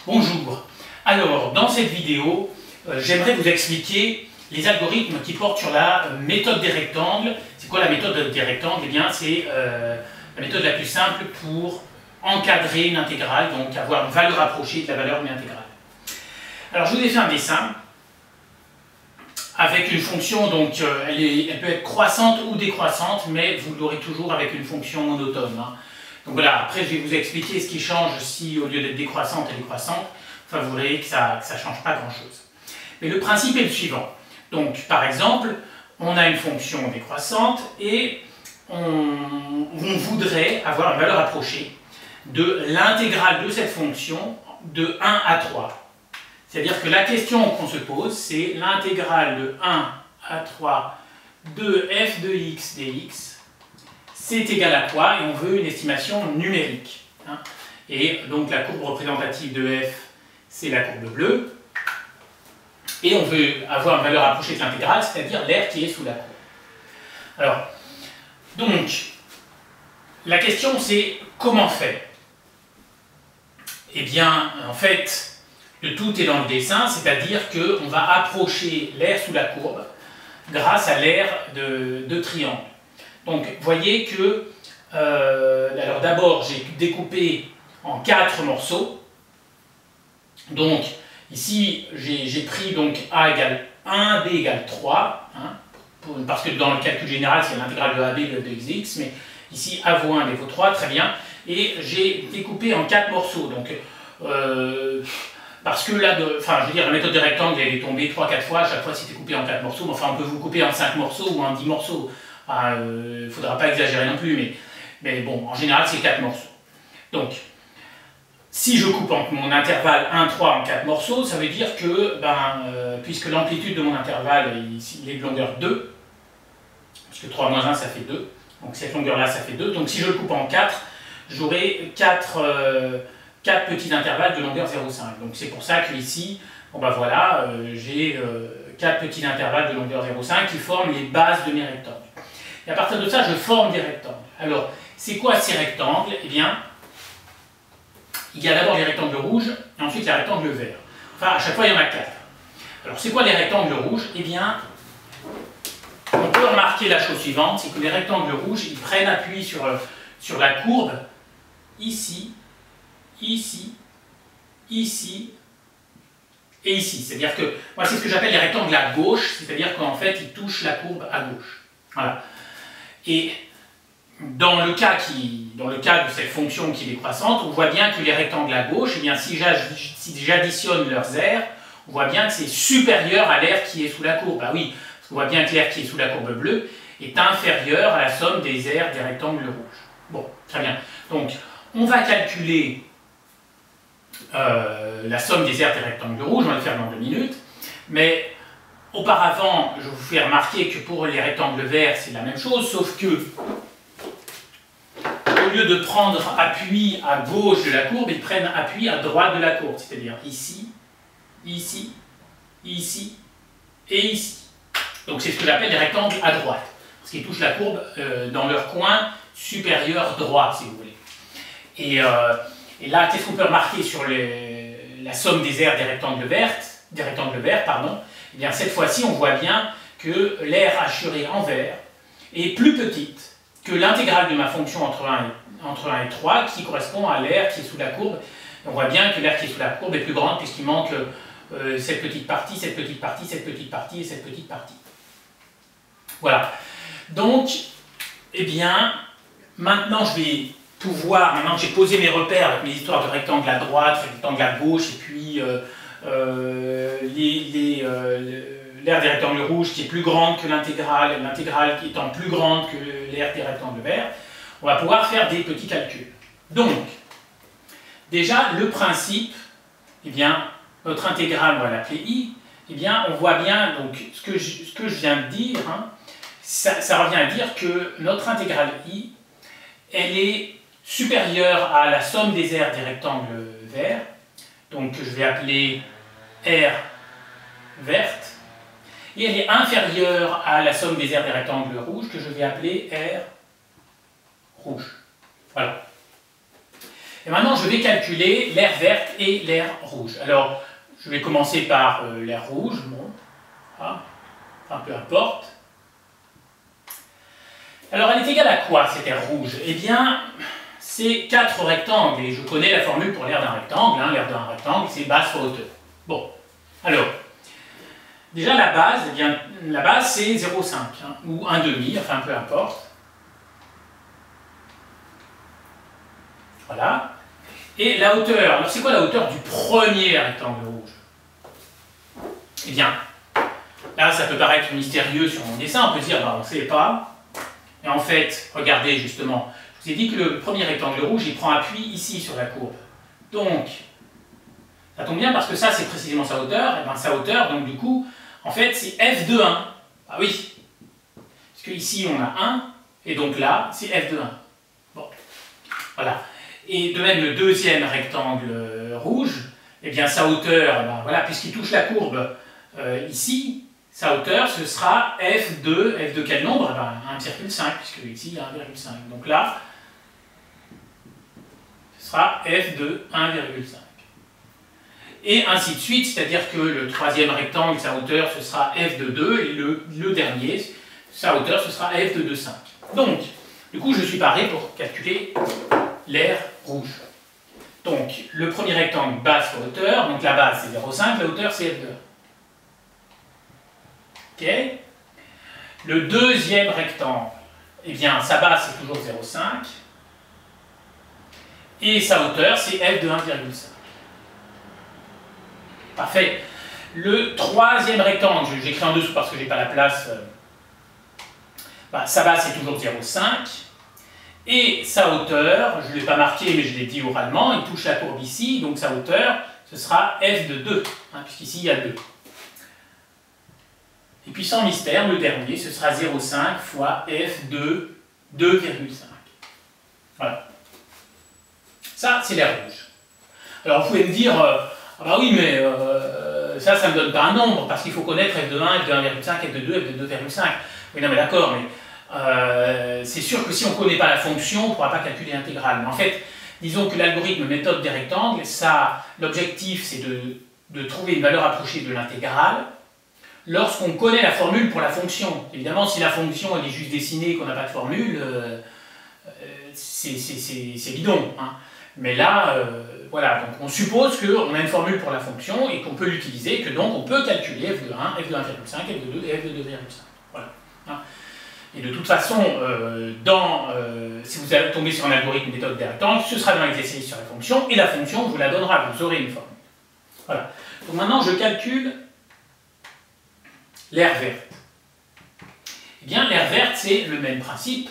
Bonjour. Alors, dans cette vidéo, j'aimerais vous expliquer les algorithmes qui portent sur la méthode des rectangles. C'est quoi la méthode des rectangles? Eh bien, c'est la méthode la plus simple pour encadrer une intégrale, donc avoir une valeur approchée de la valeur d'une intégrale. Alors, je vous ai fait un dessin avec une fonction, donc elle peut être croissante ou décroissante, mais vous l'aurez toujours avec une fonction monotone. Donc voilà, après je vais vous expliquer ce qui change si au lieu d'être décroissante elle est croissante. Enfin, vous verrez que ça ne change pas grand-chose. Mais le principe est le suivant. Donc par exemple, on a une fonction décroissante et on voudrait avoir une valeur approchée de l'intégrale de cette fonction de 1 à 3. C'est-à-dire que la question qu'on se pose, c'est l'intégrale de 1 à 3 de f de x dx. C'est égal à quoi? Et on veut une estimation numérique. Et donc la courbe représentative de f, c'est la courbe bleue. Et on veut avoir une valeur approchée de l'intégrale, c'est-à-dire l'aire qui est sous la courbe. Alors, donc, la question c'est comment faire? Eh bien, en fait, le tout est dans le dessin, c'est-à-dire qu'on va approcher l'aire sous la courbe grâce à l'aire de triangle. Donc, vous voyez que, alors d'abord, j'ai découpé en 4 morceaux. Donc, ici, j'ai pris donc A égale 1, B égale 3, parce que dans le calcul général, c'est l'intégrale de AB de xx, mais ici, A vaut 1, B vaut 3, très bien. Et j'ai découpé en 4 morceaux. Donc, parce que là, je veux dire, la méthode des rectangles, elle est tombée 3-4 fois, à chaque fois c'était coupé en 4 morceaux, enfin on peut vous couper en 5 morceaux ou en 10 morceaux. Il ne faudra pas exagérer non plus, mais bon, en général c'est 4 morceaux. Donc, si je coupe mon intervalle 1-3 en 4 morceaux, ça veut dire que, puisque l'amplitude de mon intervalle il est de longueur 2, puisque 3 moins 1 ça fait 2, donc cette longueur-là ça fait 2, donc si je le coupe en 4, j'aurai 4 petits intervalles de longueur 0,5. Donc c'est pour ça qu'ici, voilà, j'ai 4 petits intervalles de longueur 0,5 qui forment les bases de mes rectangles. Et à partir de ça, je forme des rectangles. Alors, c'est quoi ces rectangles? Eh bien, il y a d'abord les rectangles rouges, et ensuite les rectangles verts. Enfin, à chaque fois, il y en a 4. Alors, c'est quoi les rectangles rouges? Eh bien, on peut remarquer la chose suivante, c'est que les rectangles rouges, ils prennent appui sur la courbe, ici, ici, ici, et ici. C'est-à-dire que, moi, c'est ce que j'appelle les rectangles à gauche, c'est-à-dire qu'en fait, ils touchent la courbe à gauche. Voilà. Et dans le cas de cette fonction qui est décroissante, on voit bien que les rectangles à gauche, eh bien, si j'additionne leurs aires, on voit bien que c'est supérieur à l'aire qui est sous la courbe. Ah oui, parce qu'on voit bien que l'aire qui est sous la courbe bleue est inférieure à la somme des aires des rectangles rouges. Bon, très bien. Donc, on va calculer la somme des aires des rectangles rouges, on va le faire dans 2 minutes, mais auparavant, je vous fais remarquer que pour les rectangles verts, c'est la même chose, sauf que, au lieu de prendre appui à gauche de la courbe, ils prennent appui à droite de la courbe, c'est-à-dire ici, ici, ici et ici. Donc c'est ce que j'appelle les rectangles à droite, parce qu'ils touchent la courbe dans leur coin supérieur droit, si vous voulez. Et là, qu'est-ce qu'on peut remarquer sur la somme des aires des rectangles verts, Eh bien, cette fois-ci, on voit bien que l'aire hachurée en vert est plus petite que l'intégrale de ma fonction entre 1 et 3, qui correspond à l'aire qui est sous la courbe. Et on voit bien que l'aire qui est sous la courbe est plus grande, puisqu'il manque cette petite partie, cette petite partie, cette petite partie et cette petite partie. Voilà. Donc, eh bien, maintenant je vais maintenant que j'ai posé mes repères avec mes histoires de rectangles à droite, rectangles à gauche, et puis l'aire des rectangles rouges qui est plus grande que l'intégrale qui étant plus grande que l'aire des rectangles verts, on va pouvoir faire des petits calculs. Donc, déjà, le principe, eh bien, notre intégrale, on va l'appeler i, eh bien, on voit bien, donc, ce que je viens de dire, ça revient à dire que notre intégrale i, elle est supérieure à la somme des aires des rectangles verts, donc que je vais appeler R verte, et elle est inférieure à la somme des aires des rectangles rouges, que je vais appeler R rouge. Voilà. Et maintenant, je vais calculer l'aire verte et l'aire rouge. Alors, je vais commencer par l'aire rouge. Bon, voilà. Enfin, peu importe. Alors, elle est égale à quoi, cette aire rouge? Eh bien, c'est 4 rectangles. Et je connais la formule pour l'aire d'un rectangle. Hein. L'aire d'un rectangle, c'est base fois hauteur. Bon, alors, déjà, la base, eh bien, la base, c'est 0,5, hein, ou 1,5, enfin, peu importe. Voilà. Et la hauteur, alors c'est quoi la hauteur du premier rectangle rouge? Eh bien, là ça peut paraître mystérieux sur mon dessin, on peut dire, on ne sait pas. Et en fait, regardez justement, je vous ai dit que le premier rectangle rouge, il prend appui ici sur la courbe. Donc, ça tombe bien parce que ça c'est précisément sa hauteur, et bien sa hauteur, donc du coup, en fait c'est f de 1. Ah oui, parce que ici on a 1, et donc là c'est f de 1. Bon, voilà. Et de même, le deuxième rectangle rouge, eh bien, sa hauteur, ben, voilà, puisqu'il touche la courbe ici, sa hauteur, ce sera f de quel nombre? Ben, 1,5, puisque ici, il y a 1,5. Donc là, ce sera f de 1,5. Et ainsi de suite, c'est-à-dire que le troisième rectangle, sa hauteur, ce sera f de 2, et le dernier, sa hauteur, ce sera f de 2,5. Donc, du coup, je suis paré pour calculer l'aire rouge. Donc, le premier rectangle, base fois hauteur, donc la base c'est 0,5, la hauteur c'est f de 1. Ok. Le deuxième rectangle, eh bien, sa base c'est toujours 0,5, et sa hauteur c'est f de 1,5. Parfait. Le troisième rectangle, j'écris en dessous parce que je n'ai pas la place, sa base c'est toujours 0,5. Et sa hauteur, je ne l'ai pas marqué mais je l'ai dit oralement, il touche la courbe ici, donc sa hauteur, ce sera f de 2, hein, puisqu'ici il y a 2. Et puis sans mystère, le dernier, ce sera 0,5 fois f de 2,5. Voilà. Ça, c'est l'aire rouge. Alors vous pouvez me dire, ah bah oui, mais ça ne me donne pas un nombre, parce qu'il faut connaître f de 1, f de 1,5, f de 2, f de 2,5. Oui, non mais d'accord, mais c'est sûr que si on ne connaît pas la fonction, on ne pourra pas calculer l'intégrale. Mais en fait, disons que l'algorithme méthode des rectangles, l'objectif c'est de trouver une valeur approchée de l'intégrale lorsqu'on connaît la formule pour la fonction. Évidemment, si la fonction elle est juste dessinée et qu'on n'a pas de formule, c'est bidon. Hein. Mais là, voilà, donc on suppose qu'on a une formule pour la fonction et qu'on peut l'utiliser, que donc on peut calculer f de 1, f de 1,5, f de 2 et f de 2,5. Voilà. Hein. Et de toute façon, si vous allez tomber sur un algorithme méthode des rectangles, ce sera dans l'exercice sur la fonction, et la fonction vous la donnera, vous aurez une formule. Voilà. Donc maintenant, je calcule l'aire verte. Eh bien, l'aire verte, c'est le même principe,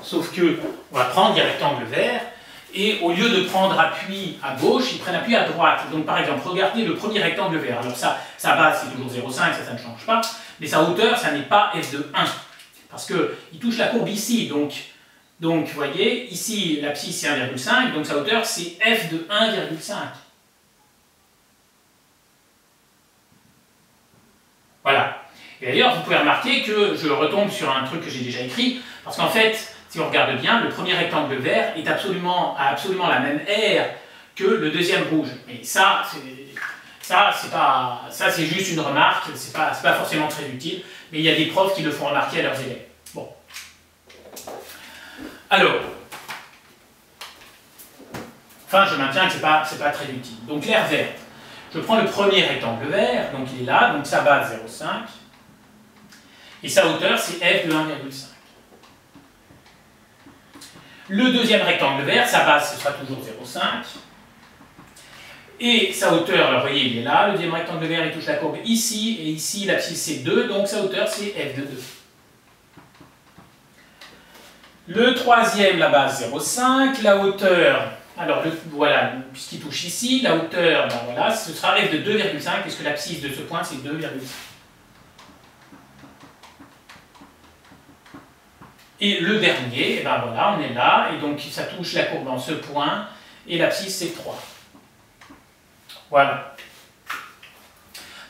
sauf que on va prendre des rectangles verts, et au lieu de prendre appui à gauche, ils prennent appui à droite. Donc par exemple, regardez le premier rectangle vert. Alors ça, sa base, c'est toujours 0,5, ça ne change pas, mais sa hauteur, ça n'est pas f de 1. Parce qu'il touche la courbe ici, donc vous voyez, ici l'abscisse c'est 1,5, donc sa hauteur c'est f de 1,5. Voilà. Et d'ailleurs, vous pouvez remarquer que je retombe sur un truc que j'ai déjà écrit, parce qu'en fait, si on regarde bien, le premier rectangle vert a absolument la même aire que le deuxième rouge. Mais ça c'est juste une remarque, c'est pas forcément très utile, mais il y a des profs qui le font remarquer à leurs élèves. Bon. Alors, enfin, je maintiens que c'est pas très utile. Donc l'aire verte, je prends le premier rectangle vert, donc il est là, donc sa base 0,5, et sa hauteur c'est f de 1,5. Le deuxième rectangle vert, sa base ce sera toujours 0,5. Et sa hauteur, alors vous voyez, il est là, le deuxième rectangle vert, il touche la courbe ici, et ici l'abscisse c'est 2, donc sa hauteur c'est f de 2. Le troisième, la base 0,5, la hauteur, alors voilà, puisqu'il touche ici, la hauteur, ben voilà, ce sera f de 2,5, puisque l'abscisse de ce point c'est 2,5. Et le dernier, et ben voilà, on est là, et donc ça touche la courbe en ce point, et l'abscisse c'est 3. Voilà.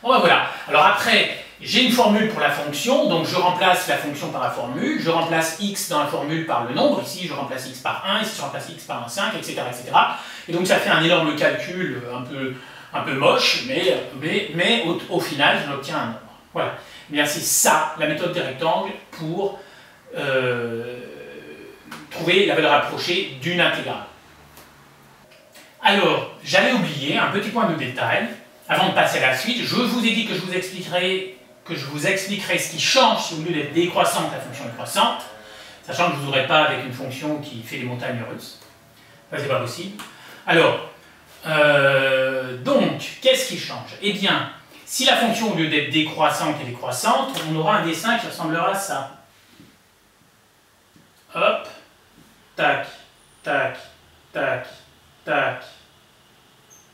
Bon ben voilà. Alors après, j'ai une formule pour la fonction, donc je remplace la fonction par la formule, je remplace x dans la formule par le nombre, ici je remplace x par 1, ici je remplace x par 1,5, etc., etc. Et donc ça fait un énorme calcul un peu moche, mais au final je obtiens un nombre. Voilà. Eh bien c'est ça la méthode des rectangles pour trouver la valeur approchée d'une intégrale. Alors, j'avais oublié un petit point de détail. Avant de passer à la suite, je vous ai dit que je vous expliquerai ce qui change si au lieu d'être décroissante, la fonction est croissante, sachant que je ne vous aurai pas avec une fonction qui fait des montagnes russes. Ça, c'est pas possible. Alors, donc, qu'est-ce qui change? Eh bien, si la fonction, au lieu d'être décroissante et décroissante, on aura un dessin qui ressemblera à ça. Hop, tac, tac, tac, tac,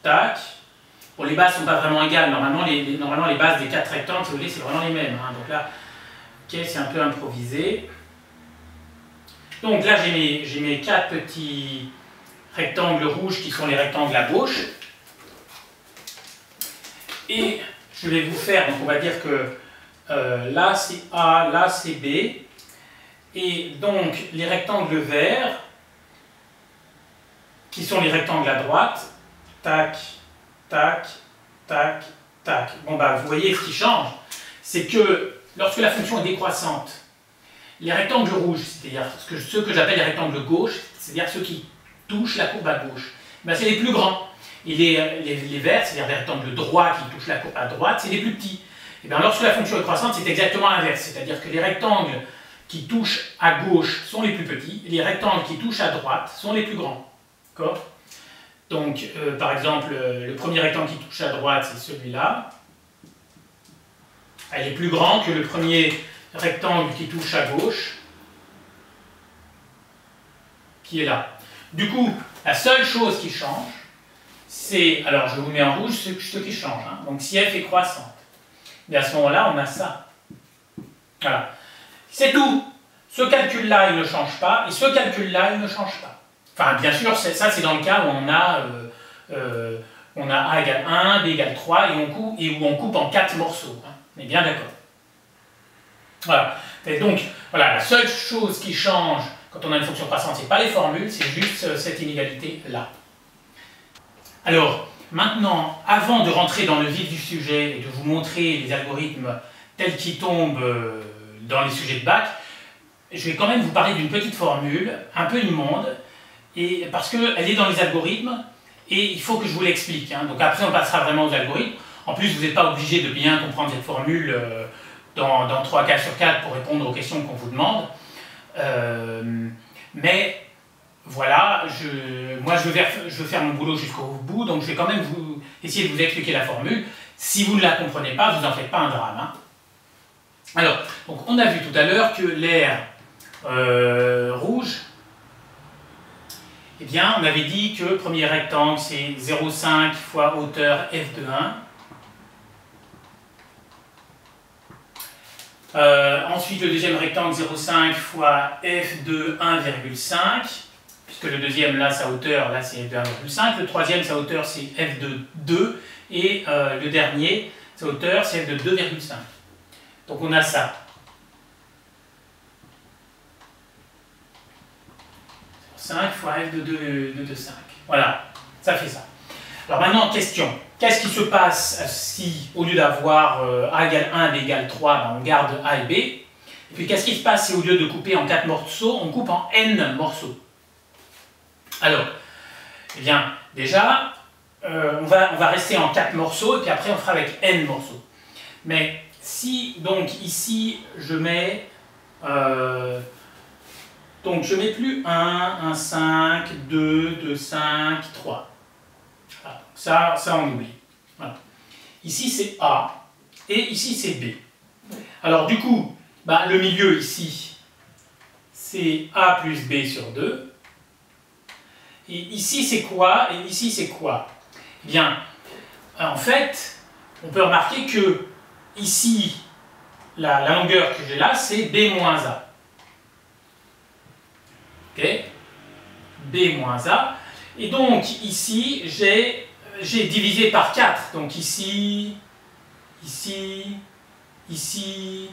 tac. Bon, les bases ne sont pas vraiment égales. Normalement, les bases des 4 rectangles, si vous voulez, c'est vraiment les mêmes. Hein. Donc là, ok, c'est un peu improvisé. Donc là, j'ai mes 4 petits rectangles rouges qui sont les rectangles à gauche. Et je vais vous faire, donc on va dire que là c'est A, là c'est B. Et donc les rectangles verts, qui sont les rectangles à droite, tac, tac, tac, tac. Bon bah vous voyez ce qui change, c'est que lorsque la fonction est décroissante, les rectangles rouges, c'est-à-dire ceux que j'appelle les rectangles gauches, c'est-à-dire ceux qui touchent la courbe à gauche, ben c'est les plus grands. Et les verts, c'est-à-dire les rectangles droits qui touchent la courbe à droite, c'est les plus petits. Et bien lorsque la fonction est croissante, c'est exactement l'inverse, c'est-à-dire que les rectangles qui touchent à gauche sont les plus petits, et les rectangles qui touchent à droite sont les plus grands. D'accord ? Donc, par exemple, le premier rectangle qui touche à droite, c'est celui-là. Il est plus grand que le premier rectangle qui touche à gauche, qui est là. Du coup, la seule chose qui change, c'est, alors je vous mets en rouge ce qui change, hein. Donc si f est croissante, mais à ce moment-là, on a ça. Voilà. C'est tout. Ce calcul-là, il ne change pas, et ce calcul-là, il ne change pas. Enfin, bien sûr, ça c'est dans le cas où on a A égale 1, B égale 3, et où on coupe en 4 morceaux. Hein. On est bien d'accord. Voilà. Et donc, voilà, la seule chose qui change quand on a une fonction croissante, ce n'est pas les formules, c'est juste cette inégalité-là. Alors, maintenant, avant de rentrer dans le vif du sujet et de vous montrer les algorithmes tels qu'ils tombent dans les sujets de bac, je vais quand même vous parler d'une petite formule, un peu immonde, parce qu'elle est dans les algorithmes, et il faut que je vous l'explique. Hein. Donc après, on passera vraiment aux algorithmes. En plus, vous n'êtes pas obligé de bien comprendre cette formule dans 3 cas sur 4 pour répondre aux questions qu'on vous demande. Mais voilà, moi je veux faire mon boulot jusqu'au bout, donc je vais quand même essayer de vous expliquer la formule. Si vous ne la comprenez pas, vous n'en faites pas un drame. Hein. Alors, donc on a vu tout à l'heure que l'aire rouge, eh bien, on avait dit que le premier rectangle, c'est 0,5 fois hauteur f de 1. Ensuite, le deuxième rectangle, 0,5 fois f de 1,5, puisque le deuxième, là, sa hauteur, là, c'est f de 1,5. Le troisième, sa hauteur, c'est f de 2. Et le dernier, sa hauteur, c'est f de 2,5. Donc, on a ça. 5 fois f de 2,5. Voilà, ça fait ça. Alors maintenant, question. Qu'est-ce qui se passe si, au lieu d'avoir A égale 1, B égale 3, ben on garde A et B? Et puis qu'est-ce qui se passe si, au lieu de couper en 4 morceaux, on coupe en N morceaux? Alors, eh bien, déjà, on va rester en 4 morceaux, et puis après on fera avec N morceaux. Mais si, donc, ici, je mets... donc je mets plus 1, 1, 5, 2, 2, 5, 3. Voilà. Ça on oublie. Voilà. Ici c'est A et ici c'est B. Alors du coup, bah, le milieu ici c'est A plus B sur 2. Et ici c'est quoi? Et ici c'est quoi? Eh bien, en fait, on peut remarquer que ici, la longueur que j'ai là, c'est B moins A. Okay. B moins A. Et donc ici, j'ai divisé par 4. Donc ici, ici, ici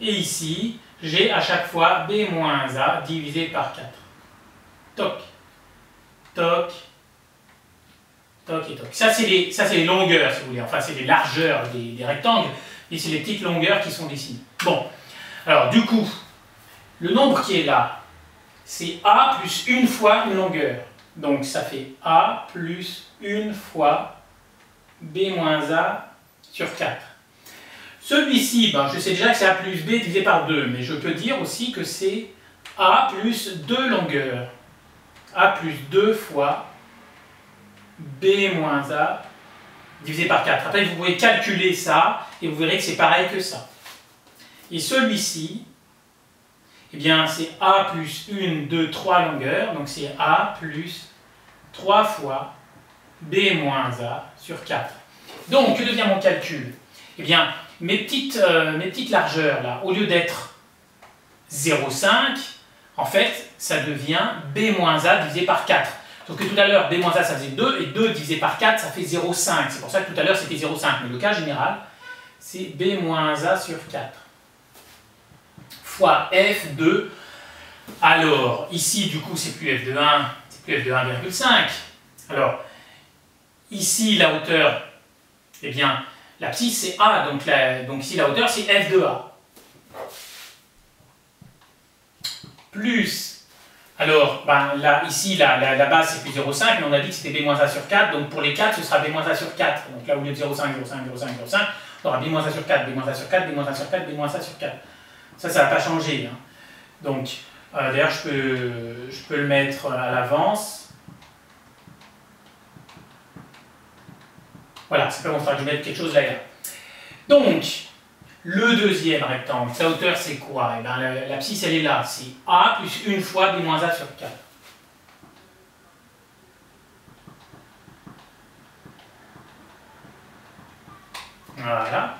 et ici, j'ai à chaque fois b moins a divisé par 4. Toc, toc, toc et toc. Ça, c'est les longueurs, si vous voulez. Enfin, c'est les largeurs des rectangles, et c'est les petites longueurs qui sont dessinées. Bon, alors du coup, le nombre qui est là, c'est a plus une fois une longueur. Donc, ça fait a plus une fois b moins a sur 4. Celui-ci, ben, je sais déjà que c'est a plus b divisé par 2, mais je peux dire aussi que c'est a plus 2 longueurs. A plus 2 fois b moins a divisé par 4. Après, vous pouvez calculer ça et vous verrez que c'est pareil que ça. Et celui-ci, eh bien, c'est a plus 1, 2, 3 longueurs. Donc, c'est a plus 3 fois b moins a sur 4. Donc, que devient mon calcul? Eh bien, mes petites largeurs, là, au lieu d'être 0,5, en fait, ça devient b moins a divisé par 4. Sauf que tout à l'heure, b moins a, ça faisait 2, et 2 divisé par 4, ça fait 0,5. C'est pour ça que tout à l'heure, c'était 0,5. Mais le cas général, c'est b moins a sur 4. Fois f de... Alors, ici, du coup, c'est plus f de 1, c'est plus f de 1,5. Alors, ici, la hauteur, eh bien, l'abscisse, c'est a. Donc ici, la hauteur, c'est f de a. Plus... Alors, ben, là, ici, la base, c'est plus 0,5, mais on a dit que c'était b moins a sur 4, donc pour les 4, ce sera b moins a sur 4. Donc là, au lieu de 0,5, 0,5, 0,5, 0,5, on aura b moins a sur 4, b moins a sur 4, b moins a sur 4, b moins a sur 4. Ça ne va pas changer. Hein. Donc, d'ailleurs, je peux le mettre à l'avance. Voilà, c'est pas bon, il faudra que je mette quelque chose là. Donc, le deuxième rectangle, sa hauteur c'est quoi? Eh bien, l'abscisse elle est là, c'est a plus une fois b moins a sur 4. Voilà.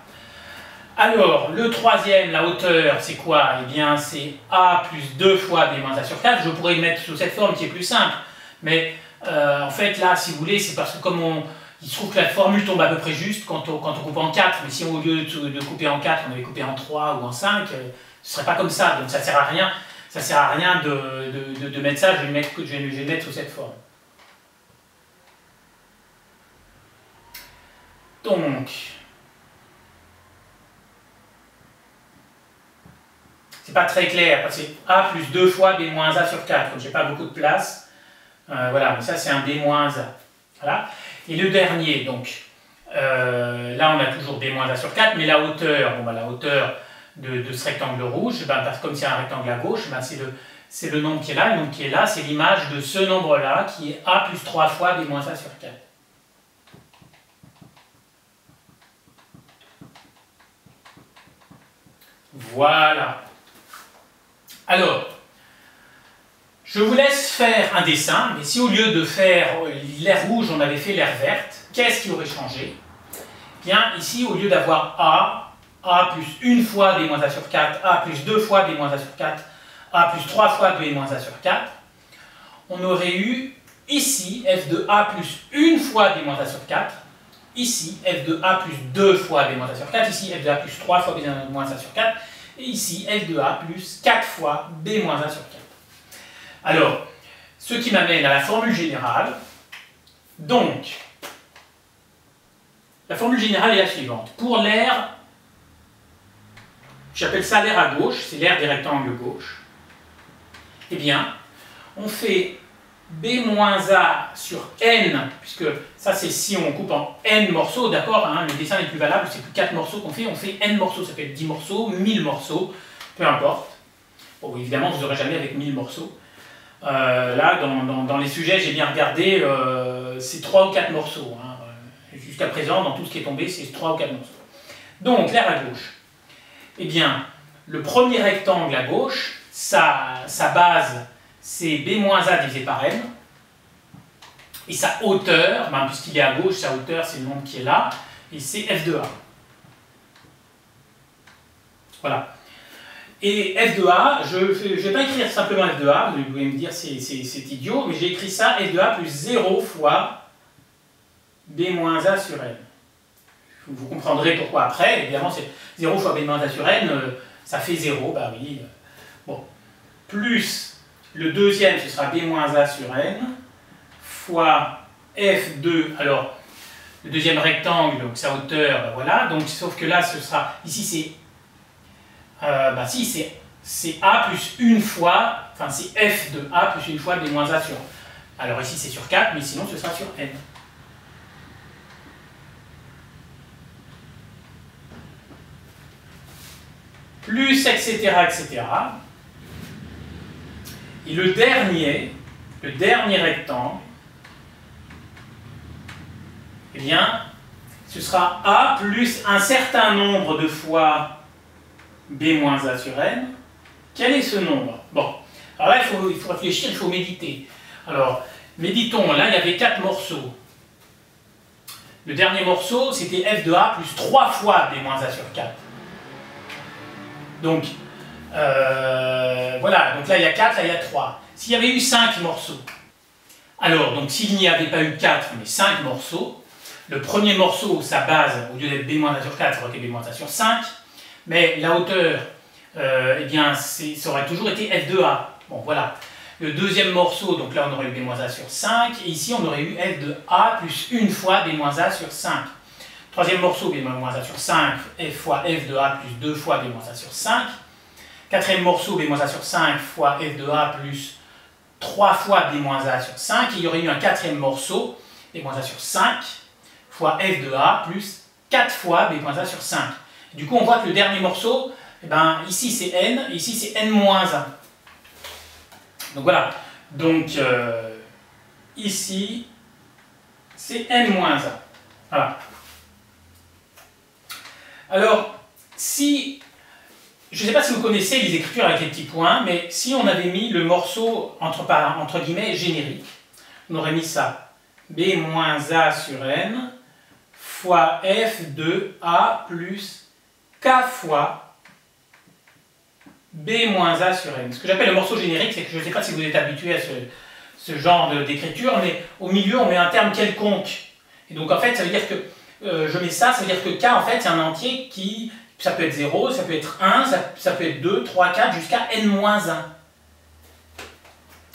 Alors, le troisième, la hauteur, c'est quoi? Eh bien, c'est a plus 2 fois b moins a sur 4. Je pourrais le mettre sous cette forme qui est plus simple. Mais en fait, là, si vous voulez, c'est parce que comme il se trouve que la formule tombe à peu près juste quand on coupe en 4, mais si au lieu de couper en 4, on avait coupé en 3 ou en 5, ce ne serait pas comme ça, donc ça ne sert à rien. Ça sert à rien de mettre ça, je vais le mettre sous cette forme. Donc, c'est pas très clair, parce que c'est a plus 2 fois b moins a sur 4, donc j'ai pas beaucoup de place. Voilà, mais ça c'est un b moins a. Voilà. Et le dernier, donc, là on a toujours b moins a sur 4, mais la hauteur, bon, bah, la hauteur de ce rectangle rouge, ben, parce que comme c'est un rectangle à gauche, ben, c'est le nombre qui est là, et le nombre qui est là, c'est l'image de ce nombre-là, qui est a plus 3 fois b moins a sur 4. Voilà. Alors, je vous laisse faire un dessin, mais si au lieu de faire l'air rouge, on avait fait l'air verte, qu'est-ce qui aurait changé? Bien, ici, au lieu d'avoir a plus une fois b moins a sur 4, a plus 2 fois b moins a sur 4, a plus 3 fois b moins a sur 4, on aurait eu ici f de a plus une fois b moins a sur 4, ici f de a plus 2 fois b moins a sur 4, ici f de a plus 3 fois b moins a sur 4, et ici f de a plus 4 fois b moins a sur 4. Alors, ce qui m'amène à la formule générale. Donc, la formule générale est la suivante. Pour l'air, j'appelle ça l'air à gauche, c'est l'air des rectangles gauche. Eh bien, on fait b moins a sur n, puisque ça c'est si on coupe en n morceaux, d'accord, hein, le dessin n'est plus valable, c'est plus 4 morceaux qu'on fait, on fait n morceaux, ça peut être 10 morceaux, 1000 morceaux, peu importe. Bon, évidemment, vous n'aurez jamais avec 1000 morceaux. Là, dans les sujets, j'ai bien regardé, c'est 3 ou 4 morceaux. Hein. Jusqu'à présent, dans tout ce qui est tombé, c'est 3 ou 4 morceaux. Donc, l'air à gauche. Eh bien, le premier rectangle à gauche, sa base, c'est b moins a divisé par n. Et sa hauteur, ben, puisqu'il est à gauche, sa hauteur, c'est le nombre qui est là, et c'est f de a. Voilà. Et f de a, je ne vais pas écrire simplement f de a, vous pouvez me dire c'est idiot, mais j'ai écrit ça, f de a plus 0 fois b moins a sur n. Vous comprendrez pourquoi après. Évidemment, c'est 0 fois b moins a sur n, ça fait 0, bah oui. Bon. Plus le deuxième, ce sera b moins a sur n, fois f2. Alors, le deuxième rectangle, donc sa hauteur, ben voilà. Donc, sauf que là, ce sera. Ici, c'est a plus une fois. Enfin, c'est f de a plus une fois b moins a sur. Alors, ici, c'est sur 4, mais sinon, ce sera sur n. Plus, etc., etc. Et le dernier rectangle, eh bien, ce sera a plus un certain nombre de fois b moins a sur n. Quel est ce nombre? Bon, alors là, il faut réfléchir, il faut méditer. Alors, méditons, là, il y avait 4 morceaux. Le dernier morceau, c'était f de a plus 3 fois b moins a sur 4. Donc, voilà, donc là, il y a 4, là, il y a 3. S'il y avait eu 5 morceaux, alors, donc s'il n'y avait pas eu 4, mais 5 morceaux, le premier morceau, sa base, au lieu d'être b moins a sur 4, ça aurait été b moins a sur 5, mais la hauteur, eh bien, ça aurait toujours été f de a. Bon, voilà. Le deuxième morceau, donc là, on aurait eu b moins a sur 5, et ici, on aurait eu f de a plus une fois b moins a sur 5. Troisième morceau, b moins a sur 5, f fois f de a plus 2 fois b moins a sur 5. Quatrième morceau, b moins a sur 5 fois f de a plus 3 fois b moins a sur 5. Et il y aurait eu un quatrième morceau, b moins a sur 5 fois f de a plus 4 fois b moins a sur 5. Et du coup, on voit que le dernier morceau, eh ben, ici c'est n, et ici c'est n moins 1. Donc voilà. Donc ici, c'est n moins 1. Voilà. Alors, si, je ne sais pas si vous connaissez les écritures avec les petits points, mais si on avait mis le morceau, entre guillemets, générique, on aurait mis ça, b moins a sur n, fois f de a plus k fois b moins a sur n. Ce que j'appelle le morceau générique, c'est que je ne sais pas si vous êtes habitué à ce genre d'écriture, mais au milieu, on met un terme quelconque. Et donc, en fait, ça veut dire que je mets ça, ça veut dire que k, en fait, c'est un entier qui, ça peut être 0, ça peut être 1, ça peut être 2, 3, 4, jusqu'à n-1.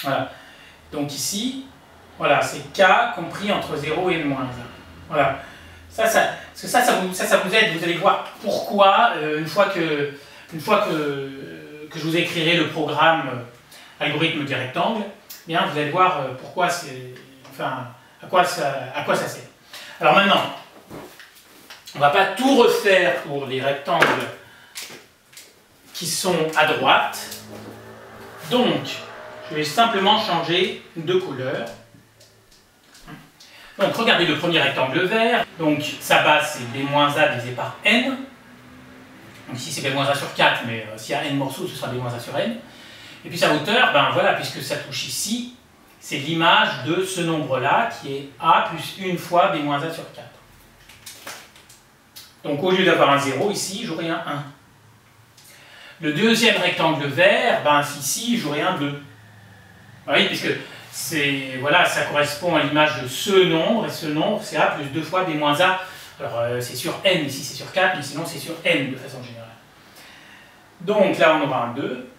Voilà. Donc ici, voilà, c'est k compris entre 0 et n-1. Voilà. Parce que ça vous aide, vous allez voir pourquoi, une fois que je vous écrirai le programme algorithme des rectangles, bien, vous allez voir pourquoi c'est, enfin, à quoi ça sert. Alors maintenant, on ne va pas tout refaire pour les rectangles qui sont à droite. Donc, je vais simplement changer de couleur. Donc, regardez le premier rectangle vert. Donc, sa base, c'est b-a divisé par n. Donc, ici, c'est b-a sur 4, mais s'il y a n morceaux, ce sera b-a sur n. Et puis, sa hauteur, ben voilà, puisque ça touche ici, c'est l'image de ce nombre-là, qui est a plus une fois b-a sur 4. Donc, au lieu d'avoir un 0, ici, j'aurai un 1. Le deuxième rectangle vert, ben, ici, j'aurai un 2. Oui, puisque voilà, ça correspond à l'image de ce nombre, et ce nombre, c'est a plus 2 fois b moins a. Alors, c'est sur n, ici c'est sur 4, mais sinon c'est sur n de façon générale. Donc, là, on aura un 2,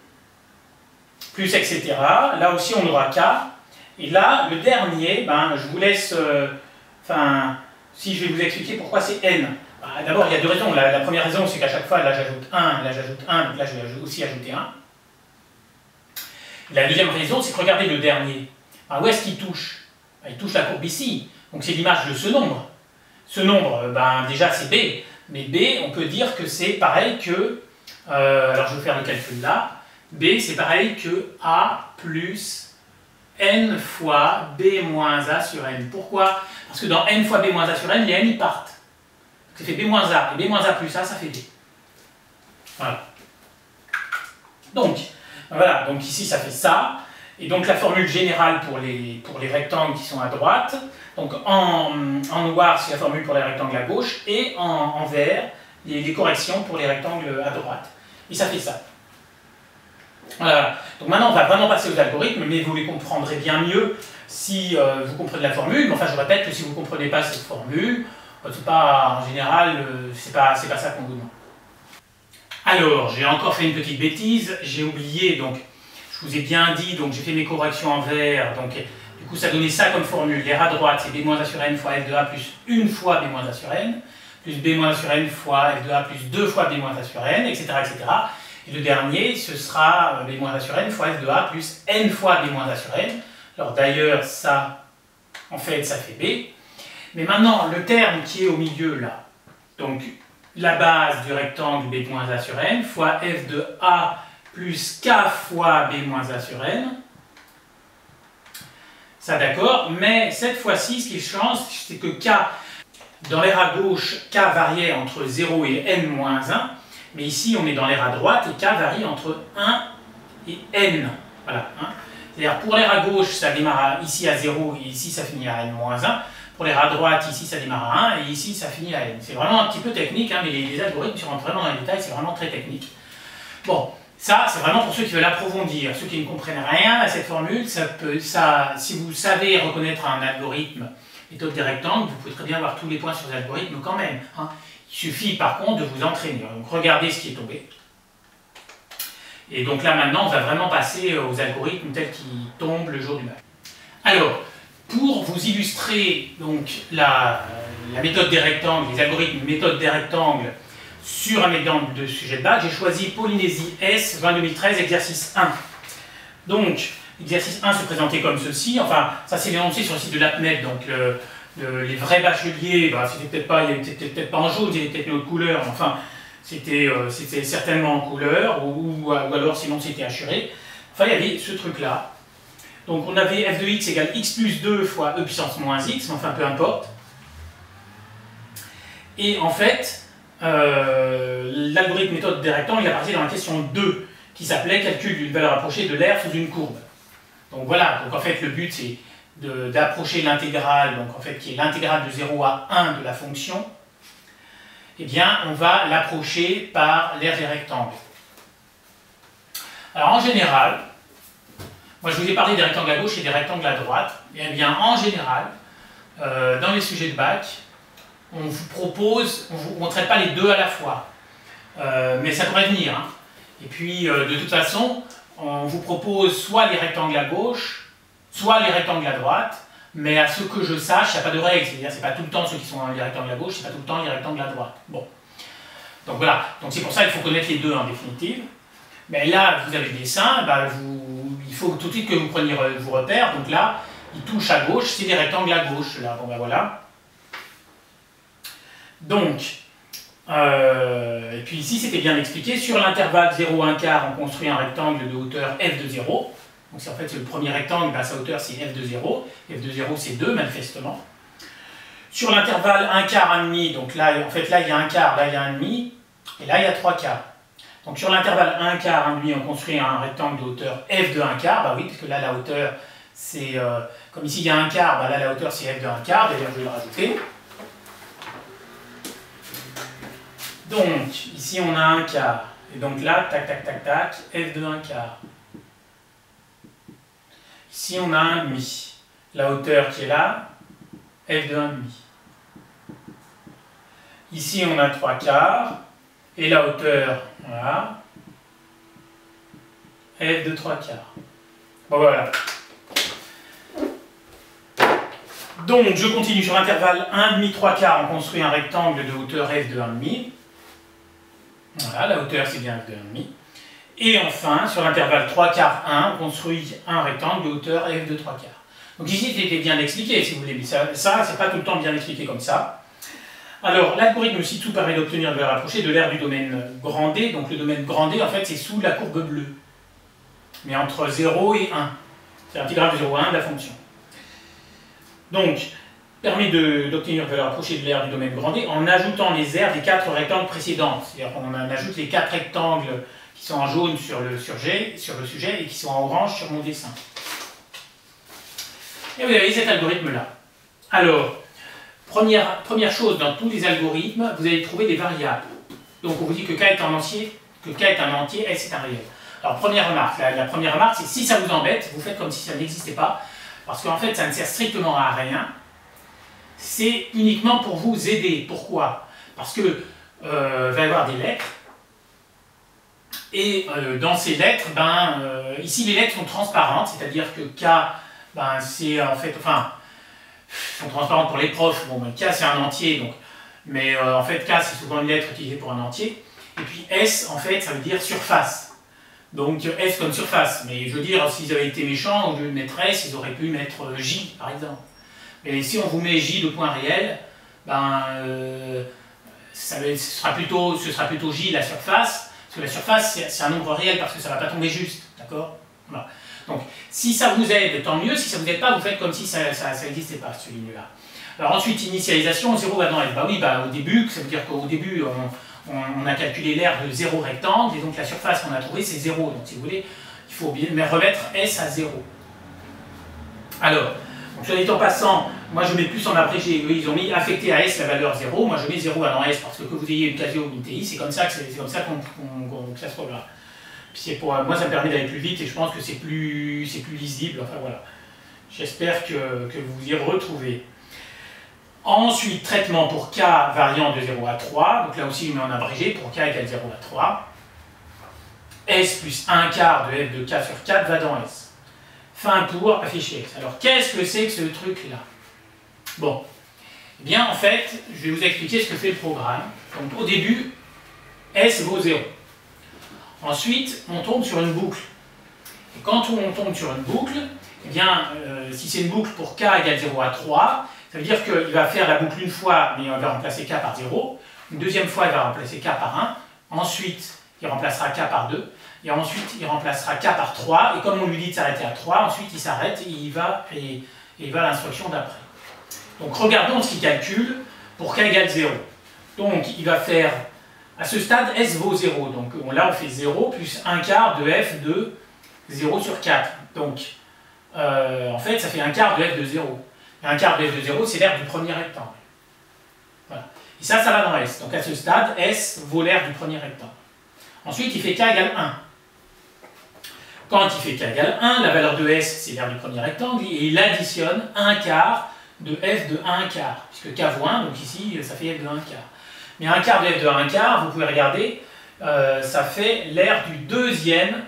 plus etc. Là aussi, on aura k. Et là, le dernier, ben, je vous laisse... si je vais vous expliquer pourquoi c'est n. D'abord, il y a deux raisons. La première raison, c'est qu'à chaque fois, là j'ajoute 1, là j'ajoute 1, donc là je vais aussi ajouter 1. La deuxième raison, c'est que regardez le dernier. Où est-ce qu'il touche? Il touche la courbe ici. Donc c'est l'image de ce nombre. Ce nombre, ben, déjà c'est b. Mais b, on peut dire que c'est pareil que... alors je vais faire le calcul là. b, c'est pareil que a plus n fois b moins a sur n. Pourquoi? Parce que dans n fois b moins a sur n, les n ils partent. Ça fait b moins a, et b moins a plus a, ça fait b. Voilà. Donc, voilà, donc ici ça fait ça. Et donc la formule générale pour les rectangles qui sont à droite, donc en noir c'est la formule pour les rectangles à gauche, et en vert, les corrections pour les rectangles à droite. Et ça fait ça. Voilà. Donc maintenant on va vraiment passer aux algorithmes, mais vous les comprendrez bien mieux si vous comprenez la formule. Mais enfin je répète que si vous ne comprenez pas cette formule, C'est pas, en général, c'est pas ça qu'on vous demande. Alors, j'ai encore fait une petite bêtise, j'ai oublié, donc, je vous ai bien dit, donc j'ai fait mes corrections en vert, donc, du coup, ça donnait ça comme formule. L'air à droite, c'est b-a sur n fois f de a plus une fois b-a sur n, plus b-a sur n fois f de a plus deux fois b-a sur n, etc., etc. Et le dernier, ce sera b-a sur n fois f de a plus n fois b-a sur n. Alors d'ailleurs, ça, en fait, ça fait b. Mais maintenant, le terme qui est au milieu, là, donc la base du rectangle b-a sur n fois f de a plus k fois b-a sur n, ça d'accord, mais cette fois-ci, ce qui change, c'est que k, dans l'aire à gauche, k variait entre 0 et n-1, mais ici, on est dans l'aire à droite, et k varie entre 1 et n. Voilà. Hein. C'est-à-dire, pour l'aire à gauche, ça démarre ici à 0, et ici, ça finit à n-1. Pour l'aire à droite, ici, ça démarre à 1, et ici, ça finit à n. C'est vraiment un petit peu technique, hein, mais les algorithmes, si on rentre vraiment dans les détails, c'est vraiment très technique. Bon. Ça, c'est vraiment pour ceux qui veulent approfondir. Ceux qui ne comprennent rien à cette formule, si vous savez reconnaître un algorithme, méthode des rectangles, vous pouvez très bien voir tous les points sur les algorithmes quand même. Hein. Il suffit par contre de vous entraîner. Donc regardez ce qui est tombé. Et donc là maintenant, on va vraiment passer aux algorithmes tels qu'ils tombent le jour du bac. Alors, pour vous illustrer donc, la méthode des rectangles, les algorithmes méthode des rectangles, sur un exemple de sujet de bac, j'ai choisi Polynésie S 2013, exercice 1. Donc, l'exercice 1 se présentait comme ceci, enfin, ça c'est énoncé sur le site de l'APMET, donc les vrais bacheliers, bah, il n'était peut-être pas en jaune, il était peut-être une autre couleur, enfin, c'était certainement en couleur, ou alors sinon c'était assuré. Enfin, il y avait ce truc-là. Donc, on avait f de x égale x plus 2 fois e puissance moins x, mais enfin, peu importe. Et en fait, l'algorithme méthode des rectangles, il apparaissait dans la question 2, qui s'appelait calcul d'une valeur approchée de l'aire sous une courbe. Donc voilà, donc en fait le but c'est d'approcher l'intégrale, donc en fait qui est l'intégrale de 0 à 1 de la fonction, eh bien on va l'approcher par l'aire des rectangles. Alors en général, moi je vous ai parlé des rectangles à gauche et des rectangles à droite, et eh bien en général, dans les sujets de bac, on vous propose, on ne traite pas les deux à la fois, mais ça pourrait venir. Hein. Et puis, de toute façon, on vous propose soit les rectangles à gauche, soit les rectangles à droite, mais à ce que je sache, il n'y a pas de règle, c'est-à-dire c'est pas tout le temps ceux qui sont les rectangles à gauche, c'est pas tout le temps les rectangles à droite. Bon. Donc voilà, donc c'est pour ça qu'il faut connaître les deux en définitive. Mais là, vous avez le dessin, bah, il faut tout de suite que vous preniez vos repères, donc là, il touche à gauche, c'est des rectangles à gauche, là, bon ben voilà. Donc, et puis ici c'était bien expliqué, sur l'intervalle 0,1 quart on construit un rectangle de hauteur f de 0, donc en fait c'est le premier rectangle, ben, sa hauteur c'est f de 0 c'est 2 manifestement. Sur l'intervalle 1 quart, 1 demi, donc là en fait là il y a 1 quart, là il y a 1 demi, et là il y a 3 quarts. Donc sur l'intervalle 1 quart, 1 demi on construit un rectangle de hauteur f de 1 quart, bah oui, puisque là la hauteur c'est, comme ici il y a 1 quart, bah là la hauteur c'est f de 1 quart, d'ailleurs je vais le rajouter. Donc, ici on a 1 quart, et donc là, tac, tac, tac, tac, f de 1 quart. Ici on a 1 demi, la hauteur qui est là, f de 1 demi. Ici on a 3 quarts, et la hauteur, voilà, f de 3 quarts. Bon voilà. Donc je continue sur l'intervalle 1 demi, 3 quarts, on construit un rectangle de hauteur f de 1 demi. Voilà, la hauteur c'est bien f de 1 demi. Et enfin, sur l'intervalle 3 quarts 1, on construit un rectangle de hauteur f de 3 quarts. Donc ici, c'était bien expliqué, si vous voulez, mais ça c'est pas tout le temps bien expliqué comme ça. Alors, l'algorithme ci-dessous permet d'obtenir une valeur approchée de l'aire du domaine grand D. Donc le domaine grand D, en fait, c'est sous la courbe bleue. Mais entre 0 et 1. C'est l'intégrale de 0 à 1 de la fonction. Donc, permet d'obtenir une valeur approchée de l'aire du domaine grand D en ajoutant les aires des 4 rectangles précédents. C'est-à-dire qu'on ajoute les 4 rectangles qui sont en jaune sur le sujet et qui sont en orange sur mon dessin. Et vous avez cet algorithme-là. Alors, première chose, dans tous les algorithmes, vous allez trouver des variables. Donc on vous dit que K est un entier, S est un réel. Alors première remarque, la première remarque, c'est si ça vous embête, vous faites comme si ça n'existait pas, parce qu'en fait ça ne sert strictement à rien. c'est uniquement pour vous aider. Pourquoi? Parce que va y avoir des lettres, et dans ces lettres, ici les lettres sont transparentes, c'est-à-dire que K, c'est en fait, sont transparentes pour les profs, bon, K c'est un entier, donc, mais en fait K c'est souvent une lettre utilisée pour un entier, et puis S en fait ça veut dire surface, donc S comme surface, mais je veux dire, s'ils avaient été méchants, au lieu de mettre S, ils auraient pu mettre J par exemple, mais si on vous met J de point réel, ce sera plutôt J la surface, parce que la surface c'est un nombre réel parce que ça ne va pas tomber juste, d'accord? Voilà. Donc si ça vous aide, tant mieux, si ça ne vous aide pas, vous faites comme si ça n'existait pas, ce ligne-là. Alors ensuite, initialisation, 0 va dans F. Bah oui, au début, ça veut dire qu'au début, on a calculé l'aire de 0 rectangle, et donc la surface qu'on a trouvée c'est 0, donc si vous voulez, il faut bien remettre S à 0. Alors, soit dit en passant, moi je mets plus en abrégé, eux ils ont mis affecté à S la valeur 0, moi je mets 0 dans S parce que vous ayez une casio ou une TI, c'est comme ça que ça se programme. Moi ça me permet d'aller plus vite et je pense que c'est plus lisible, enfin voilà. J'espère que vous y retrouvez. Ensuite, traitement pour K variant de 0 à 3, donc là aussi je mets en abrégé, pour K égale 0 à 3. S plus 1 quart de F de K sur 4 va dans S. Fin pour afficher S. Alors, qu'est-ce que c'est que ce truc-là? Bon, eh bien, en fait, je vais vous expliquer ce que fait le programme. Donc, au début, S vaut 0. Ensuite, on tombe sur une boucle. Et quand on tombe sur une boucle, eh bien, si c'est une boucle pour K égale 0 à 3, ça veut dire qu'il va faire la boucle une fois, mais il va remplacer K par 0. Une deuxième fois, il va remplacer K par 1. Ensuite, il remplacera K par 2. Et ensuite, il remplacera K par 3, et comme on lui dit de s'arrêter à 3, ensuite il s'arrête et il va à l'instruction d'après. Donc regardons ce qu'il calcule pour K égale 0. Donc il va faire, à ce stade, S vaut 0. Donc là on fait 0 plus 1 quart de F de 0 sur 4. Donc en fait ça fait 1 quart de F de 0. Et 1 quart de F de 0 c'est l'aire du premier rectangle. Voilà. Et ça va dans S. Donc à ce stade, S vaut l'aire du premier rectangle. Ensuite il fait K égale 1. Quand il fait K égale 1, la valeur de S, c'est l'aire du premier rectangle, et il additionne 1 quart de F de 1 quart, puisque K vaut 1, donc ici, ça fait F de 1 quart. Mais 1 quart de F de 1 quart, vous pouvez regarder, ça fait l'aire du deuxième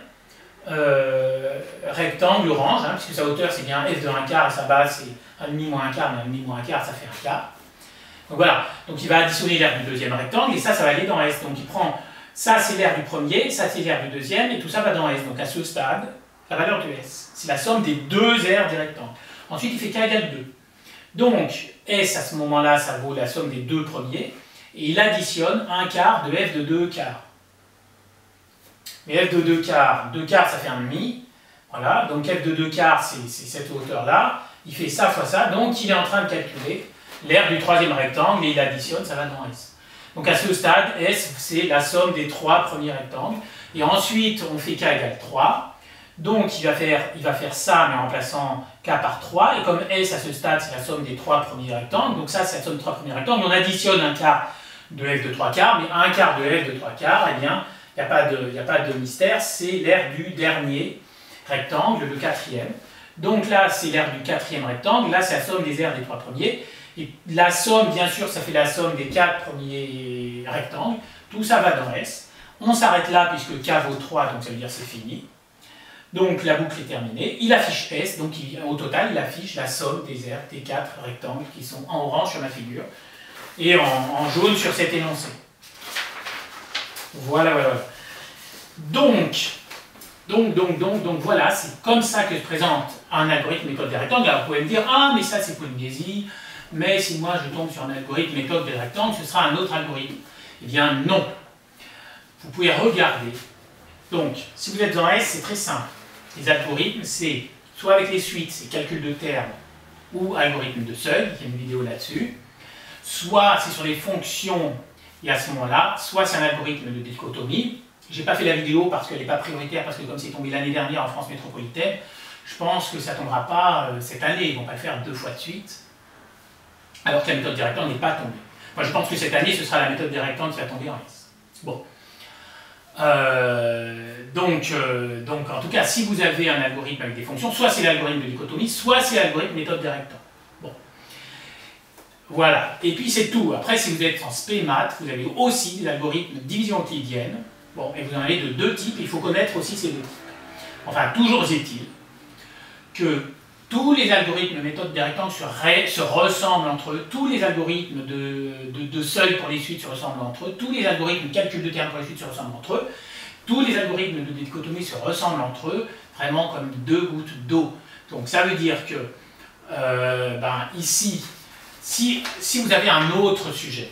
rectangle orange, puisque sa hauteur, c'est bien F de 1 quart, et sa base, c'est 1,5 moins 1 quart, mais 1,5 moins 1 quart, ça fait 1 quart. Donc voilà, donc il va additionner l'aire du deuxième rectangle, et ça va aller dans S. Donc il prend... Ça, c'est l'aire du premier, ça, c'est l'aire du deuxième, et tout ça va dans S. Donc, à ce stade, la valeur de S, c'est la somme des deux aires du rectangle. Ensuite, il fait K égale 2. Donc, S, à ce moment-là, ça vaut la somme des deux premiers, et il additionne 1 quart de F de 2 quarts. Mais F de 2 quarts, ça fait 1,5. Voilà, donc F de 2 quarts, c'est cette hauteur-là. Il fait ça fois ça, donc il est en train de calculer l'aire du troisième rectangle, et il additionne, ça va dans S. Donc à ce stade, S, c'est la somme des trois premiers rectangles. Et ensuite, on fait K égale 3. Donc il va faire ça, mais en remplaçant K par 3. Et comme S, à ce stade, c'est la somme des trois premiers rectangles. Donc ça, c'est la somme des trois premiers rectangles. On additionne 1 quart de F de 3 quarts. Mais 1 quart de F de 3 quarts, eh bien, il n'y a pas de mystère. C'est l'aire du dernier rectangle, le quatrième. Donc là, c'est l'aire du quatrième rectangle. Là, c'est la somme des aires des trois premiers. Et la somme, bien sûr, ça fait la somme des 4 premiers rectangles. Tout ça va dans S. On s'arrête là puisque K vaut 3, donc ça veut dire c'est fini. Donc la boucle est terminée. Il affiche S, donc au total, il affiche la somme des aires des 4 rectangles qui sont en orange sur ma figure et en jaune sur cet énoncé. Voilà. Donc voilà, c'est comme ça que je présente un algorithme méthode des rectangles. Alors vous pouvez me dire, ah mais ça c'est Polynésie. Mais si moi je tombe sur un algorithme méthode des rectangles, ce sera un autre algorithme. Eh bien non. Vous pouvez regarder. Donc, si vous êtes dans S, c'est très simple. Les algorithmes, c'est soit avec les suites, c'est calcul de termes, ou algorithme de seuil, il y a une vidéo là-dessus. Soit c'est sur les fonctions, et à ce moment-là, soit c'est un algorithme de dichotomie. Je n'ai pas fait la vidéo parce qu'elle n'est pas prioritaire, parce que comme c'est tombé l'année dernière en France métropolitaine, je pense que ça ne tombera pas cette année. Ils ne vont pas le faire 2 fois de suite. Alors que la méthode des rectangles n'est pas tombée. Moi, je pense que cette année, ce sera la méthode des rectangles qui va tomber en S. Bon. Donc, en tout cas, si vous avez un algorithme avec des fonctions, soit c'est l'algorithme de dichotomie, soit c'est l'algorithme méthode des rectangles. Bon. Voilà, et puis c'est tout. Après, si vous êtes en spé maths, vous avez aussi des algorithmes de division euclidienne. Bon, et vous en avez de deux types, il faut connaître aussi ces deux types. Enfin, toujours est-il que tous les algorithmes de méthode des rectangles se ressemblent entre eux, tous les algorithmes de seuil pour les suites se ressemblent entre eux, tous les algorithmes de calcul de termes pour les suites se ressemblent entre eux, tous les algorithmes de dichotomie se ressemblent entre eux, vraiment comme deux gouttes d'eau. Donc ça veut dire que, ici, si vous avez un autre sujet,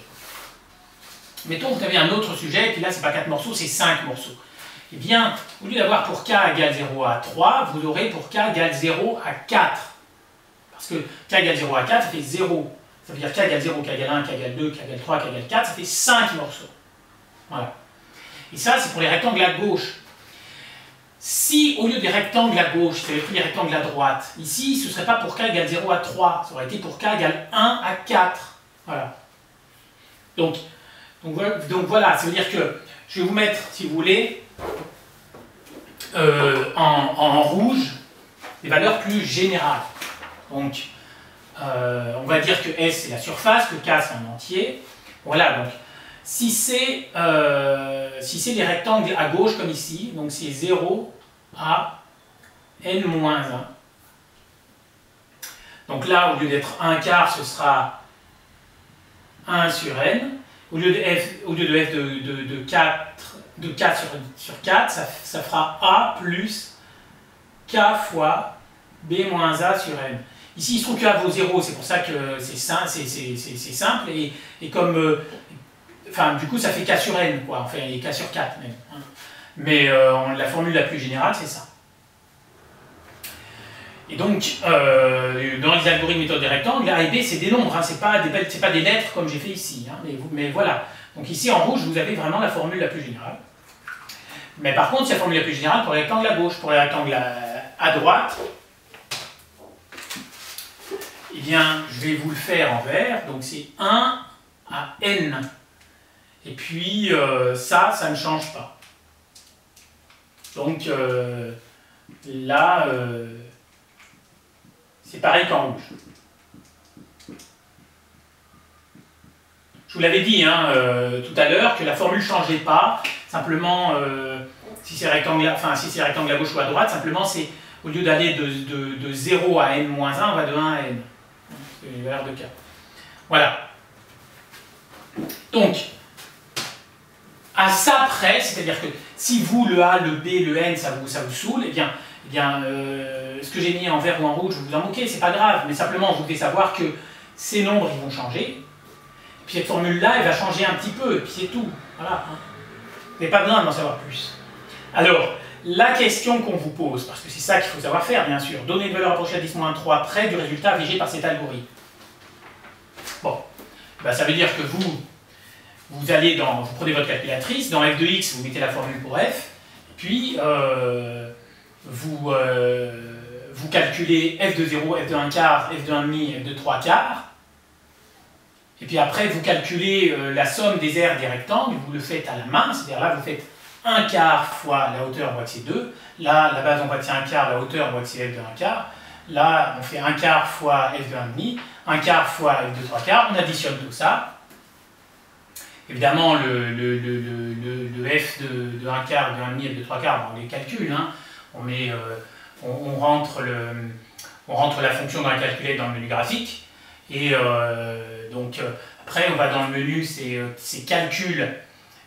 mettons que vous avez un autre sujet, et puis là c'est pas 4 morceaux, c'est 5 morceaux. Eh bien, au lieu d'avoir pour k égale 0 à 3, vous aurez pour k égale 0 à 4. Parce que k égale 0 à 4, ça fait 0. Ça veut dire k égale 0, k égale 1, k égale 2, k égale 3, k égale 4, ça fait 5 morceaux. Voilà. Et ça, c'est pour les rectangles à gauche. Si, au lieu des rectangles à gauche, j'avais pris les rectangles à droite, ici, ce ne serait pas pour k égale 0 à 3, ça aurait été pour k égale 1 à 4. Voilà. Donc voilà, ça veut dire que je vais vous mettre, si vous voulez, en rouge, des valeurs plus générales. Donc, on va dire que S c'est la surface, que K c'est un entier. Voilà, donc, si c'est les rectangles à gauche comme ici, donc c'est 0 à n-1. Donc là, au lieu d'être 1 quart, ce sera 1 sur n. Au lieu de f de 4 sur 4, ça fera A plus K fois B moins A sur N. Ici, il se trouve que A vaut 0, c'est pour ça que c'est simple, et comme... du coup, ça fait K sur N, quoi, enfin, et K sur 4 même. Hein. Mais la formule la plus générale, c'est ça. Et donc, dans les algorithmes méthode des rectangles, A et B, c'est des nombres, hein, c'est pas des lettres comme j'ai fait ici. Hein, mais voilà. Donc ici, en rouge, vous avez vraiment la formule la plus générale. Mais par contre, c'est la formule la plus générale pour les rectangles à gauche. Pour les rectangles à droite, eh bien, je vais vous le faire en vert. Donc c'est 1 à n. Et puis, ça ne change pas. Donc, là... c'est pareil qu'en rouge. Je vous l'avais dit tout à l'heure que la formule ne changeait pas. Simplement, si c'est rectangle à gauche ou à droite, simplement c'est au lieu d'aller de 0 à n-1, on va de 1 à n. C'est les valeurs de k. Voilà. Donc, à ça près, c'est-à-dire que si vous, le A, le B, le n, ça vous saoule, eh bien ce que j'ai mis en vert ou en rouge, vous vous en moquez, c'est pas grave, mais simplement vous devez savoir que ces nombres ils vont changer, et puis cette formule-là, elle va changer un petit peu, et puis c'est tout. Voilà. Vous n'avez pas besoin d'en savoir plus. Alors, la question qu'on vous pose, parce que c'est ça qu'il faut savoir faire, bien sûr, donner une valeur approchée à 10-3 près du résultat affiché par cet algorithme. Bon, ça veut dire que vous prenez votre calculatrice, dans f de x, vous mettez la formule pour f, et puis vous calculez f de 0, f de 1 quart, f de 1 demi, f de 3 quarts. Et puis après, vous calculez la somme des aires des rectangles, vous le faites à la main, c'est-à-dire là, vous faites 1 quart fois la hauteur, on voit que c'est 2. Là, la base, on voit que c'est 1 quart, la hauteur, on voit que c'est f de 1 quart. Là, on fait 1 quart fois f de 1 demi, 1 quart fois f de 3 quarts, on additionne tout ça. Évidemment, le f de 1 quart, de 1 demi, f de 3 quarts, on les calcule, hein. On rentre la fonction dans la calculette dans le menu graphique, et après on va dans le menu, c'est calcul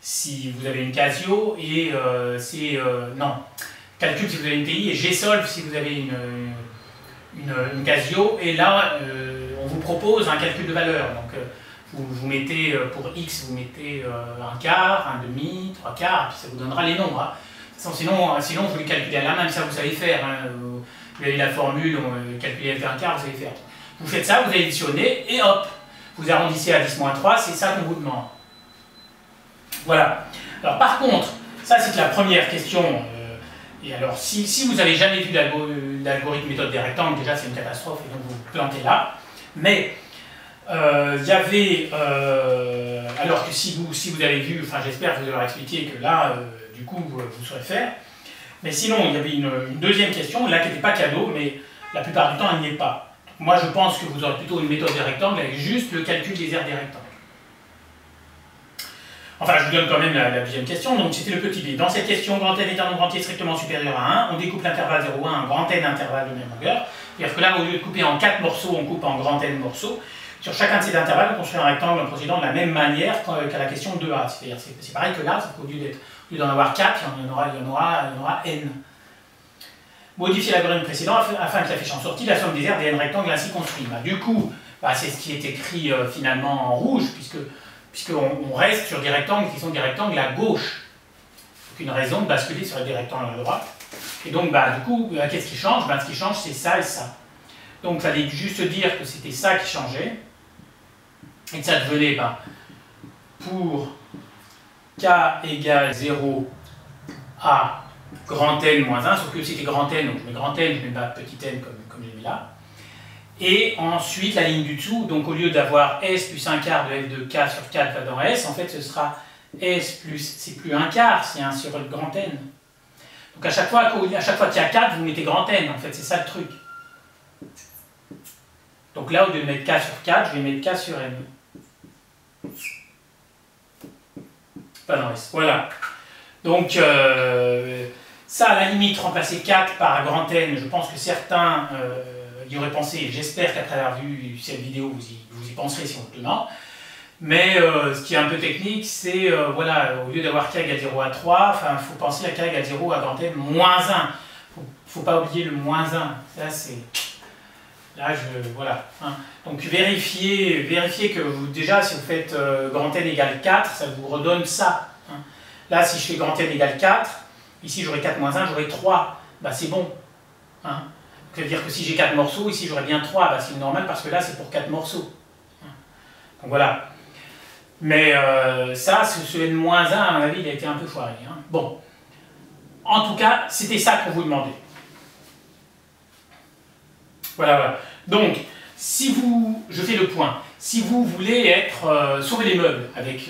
si vous avez une Casio, et calcul si vous avez une TI, et gsolve si vous avez une Casio, et là on vous propose un calcul de valeur. Donc vous mettez, pour x, vous mettez 1 quart, 1 demi, 3 quarts, et puis ça vous donnera les nombres. Hein. Sinon, vous les calculez à la main, mais ça vous savez faire. Hein. Vous avez la formule, calculer f de 1 quart, vous savez faire. Vous faites ça, vous additionnez, et hop, vous arrondissez à 10-3, c'est ça qu'on vous demande. Voilà. Alors par contre, ça c'est la première question. Et alors, si vous n'avez jamais vu l'algorithme méthode des rectangles, déjà c'est une catastrophe, et donc vous vous plantez là. Mais il y avait, alors que si vous avez vu, enfin j'espère vous avoir expliqué que là, du coup, vous saurez faire. Mais sinon, il y avait une deuxième question, là qui n'était pas cadeau, mais la plupart du temps, elle n'y est pas. moi je pense que vous aurez plutôt une méthode des rectangles avec juste le calcul des aires des rectangles. Enfin, je vous donne quand même la deuxième question. Donc, c'était le petit b. Dans cette question, grand n est un nombre entier strictement supérieur à 1. On découpe l'intervalle 0 à 1 en grand n intervalles de même longueur. C'est-à-dire que là, au lieu de couper en 4 morceaux, on coupe en grand n morceaux. Sur chacun de ces intervalles, on construit un rectangle en procédant de la même manière qu'à la question 2a. C'est-à-dire, c'est pareil que là, sauf qu'au lieu d'en avoir 4, il y en aura n. Modifier l'algorithme précédent afin que l'affiche en sortie la somme des aires des n rectangles ainsi construits. Du coup, c'est ce qui est écrit finalement en rouge, puisqu'on reste sur des rectangles qui sont des rectangles à gauche. Aucune raison de basculer sur des rectangles à droite. Et donc, du coup, qu'est-ce qui change? Ce qui change, c'est ça et ça. Donc, il fallait juste dire que c'était ça qui changeait. Et que ça devenait, pour k égale 0 à grand n moins 1, sauf que c'était grand n, donc je mets grand n, je mets petit n comme je l'ai mis là. Et ensuite, la ligne du dessous, donc au lieu d'avoir S plus 1 quart de f de k sur 4 va dans S, en fait ce sera S plus, c'est plus 1 quart, c'est 1 sur le grand N. Donc à chaque fois qu'il y a 4, vous mettez grand N, en fait, c'est ça le truc. Donc là, au lieu de mettre k sur 4, je vais mettre k sur N. Pas dans S, voilà. Donc, ça, à la limite, remplacer 4 par grand N, je pense que certains y auraient pensé, j'espère qu'après avoir vu cette vidéo, vous y penserez si on le demande. Mais ce qui est un peu technique, c'est, voilà, au lieu d'avoir k égale 0 à 3, il faut penser à k égale 0 à grand N moins 1. Il ne faut pas oublier le moins 1. Ça, c'est... Là, voilà. Donc, vérifiez que vous, déjà, si vous faites grand N égale 4, ça vous redonne ça. Là, si je fais grand N égale 4, ici j'aurai 4 moins 1, j'aurai 3. C'est bon. Ça veut dire que si j'ai 4 morceaux, ici j'aurai bien 3. C'est normal parce que là, c'est pour 4 morceaux. Donc voilà. Mais ça, ce N-1, à mon avis, il a été un peu foiré. Bon. En tout cas, c'était ça qu'on vous demandait. Voilà. Donc, je fais le point. Si vous voulez sauver les meubles avec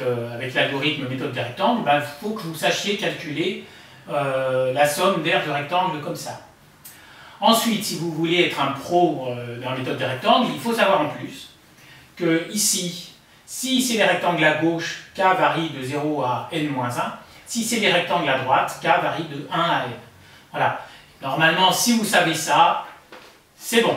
l'algorithme méthode des rectangles, il faut que vous sachiez calculer la somme d'aires de rectangles comme ça. Ensuite, si vous voulez être un pro dans la méthode des rectangles, il faut savoir en plus que ici, si c'est les rectangles à gauche, k varie de 0 à n-1. Si c'est les rectangles à droite, k varie de 1 à n. Voilà. Normalement, si vous savez ça, c'est bon.